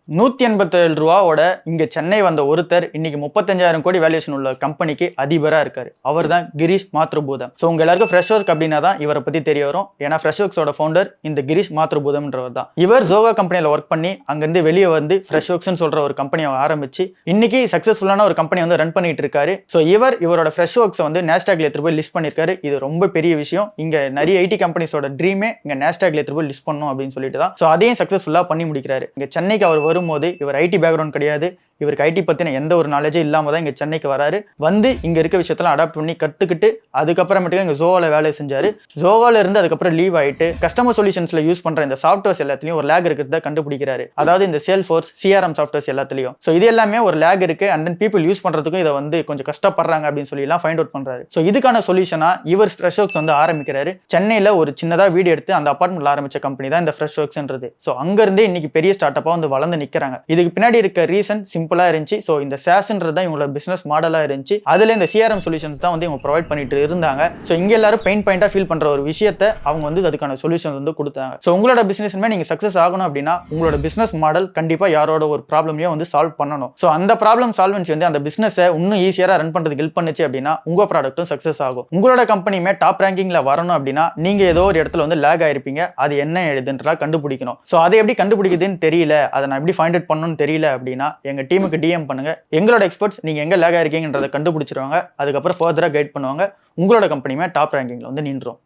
ரூ. 187 இங்க சென்னை வந்த ஒருத்தர் இன்னைக்கு 35,000 கோடி வேல்யூஷன் உள்ள கம்பெனிக்கு அதிபரா இருக்காரு. அவர் தான் கிரீஷ் மாத்ருபூதம். ஸோ உங்க எல்லாருக்கும் ஃப்ரெஷ்ஒர்க் அப்படின்னா தான் இவரை பத்தி தெரிய வரும். ஏன்னா ஃப்ரெஷ்ஒர்க்ஸோட ஃபவுண்டர் இந்த கிரீஷ் மாத்ருபூதம்ன்றவர் தான். இவர் ஜோகா கம்பெனியில் ஒர்க் பண்ணி அங்கிருந்து வெளியே வந்து ஃப்ரெஷ்ஒர்க்ஸ்னு சொல்ற ஒரு கம்பெனியை ஆரம்பிச்சு இன்னைக்கு சக்சஸ்ஃபுல்லான ஒரு கம்பெனி வந்து ரன் பண்ணிட்டு இருக்காரு. ஸோ இவரோட ஃப்ரெஷ்ஒர்க்ஸை வந்து நேஸ்டாக்ல எடுத்து போய் லிஸ்ட் பண்ணிருக்காரு. இது ரொம்ப பெரிய விஷயம். இங்க நிறைய ஐடி கம்பெனிஸோட ட்ரீமே இங்க நேஸ்டாக்ல எடுத்து போய் லிஸ்ட் பண்ணணும் அப்படின்னு சொல்லிட்டு தான். ஸோ அதையும் சக்சஸ்ஃபுல்லா பண்ணி முடிக்கிறாரு. இங்க சென்னைக்கு அவர் வரும்போது இவர் ஐடி பேக்ரவுண்ட் கிடையாது. இவருக்கு ஐடி பத்தின எந்த ஒரு நாலேஜே இல்லாம தான் இங்க சென்னைக்கு வராரு. வந்து இங்க இருக்க விஷயத்தெல்லாம் அடாப்ட் பண்ணி கத்துக்கிட்டு அதுக்கப்புறமேட்டுக்கு இங்க ஜோவால வேலை செஞ்சாரு. ஜோவால இருந்து அதுக்கப்புறம் லீவ் ஆயிட்டு கஸ்டமர் சொல்யூஷன்ஸ்ல யூஸ் பண்ற இந்த சாஃப்ட்வேர்ஸ் எல்லாத்துலயும் ஒரு லேக் இருக்கிறத கண்டுபிடிக்கிறாரு. அதாவது இந்த சேல்ஃபோர்ஸ் சிஆர்எம் சாஃப்ட்வேர்ஸ் எல்லாத்துலயும். ஸோ இது எல்லாமே ஒரு லேக் இருக்கு. அண்ட் தென் பீப்புள் யூஸ் பண்றதுக்கும் இதை வந்து கொஞ்சம் கஷ்டப்படுறாங்க அப்படின்னு சொல்லி எல்லாம் ஃபைண்ட் அவுட் பண்றாரு. ஸோ இதுக்கான சொல்யூஷனா இவர் ஃப்ரெஷ்ஒர்க்ஸ் வந்து ஆரம்பிக்கிறாரு. சென்னையில ஒரு சின்னதா வீடு எடுத்து அந்த அபார்ட்மெண்ட்ல ஆரம்பிச்ச கம்பெனி தான் இந்த ஃப்ரெஷ்ஒர்க்ஸ்ன்றது. ஸோ அங்க இருந்தே இன்னைக்கு பெரிய ஸ்டார்ட் அப்பா வந்து வளர்ந்து நிக்கிறாங்க. இதுக்கு பின்னாடி இருக்க ரீசன் சிம்பிளா இருந்துச்சு. ஸோ இந்த சாஸ்ன்றது தான் இவங்களோட பிசினஸ் மாடலா இருந்துச்சு. அதுல இந்த சிஆர்எம் சொல்யூஷன்ஸ் தான் வந்து இவங்க ப்ரொவைட் பண்ணிட்டு இருந்தாங்க. ஸோ இங்க எல்லாரும் பாயிண்டா ஃபீல் பண்ற ஒரு விஷயத்தை அவங்க வந்து அதுக்கான சொல்யூஷன் வந்து கொடுத்தாங்க. ஸோ உங்களோட பிசினஸ்மே நீங்க சக்சஸ் ஆகணும் அப்படின்னா உங்களோட பிசினஸ் மாடல் கண்டிப்பா யாரோட ஒரு ப்ராப்ளமையும் வந்து சால்வ் பண்ணணும். ஸோ அந்த ப்ராப்ளம் சால்வன்சி வந்து அந்த பிசினஸை இன்னும் ஈஸியா ரன் பண்றதுக்கு ஹெல்ப் பண்ணுச்சு அப்படின்னா உங்க ப்ராடக்ட்டும் சக்சஸ் ஆகும். உங்களோட கம்பெனியுமே டாப் ரேங்கிங்ல வரணும் அப்படின்னா நீங்க ஏதோ ஒரு இடத்துல வந்து லேக் ஆயிருப்பீங்க. அது என்ன எழுதுன்றா கண்டுபிடிக்கணும். ஸோ அதை எப்படி கண்டுபிடிக்குதுன்னு தெரியல, அதை நான் எப்படி ஃபைண்ட் அவுட் பண்ணணும்னு தெரியல அப்படின்னா எங்க டீமுக்கு டிஎம் பண்ணுங்க. எங்களோட எக்ஸ்பர்ட்ஸ் நீங்க எங்க லேக் ஆயிருக்கீங்கன்றதை கண்டுபிடிச்சிருவாங்க. அதுக்கப்புறம் ஃபர்தரா கைட் பண்ணுவாங்க. உங்களோட கம்பெனியுமே டாப் ரேங்கிங்ல வந்து நின்றோம்.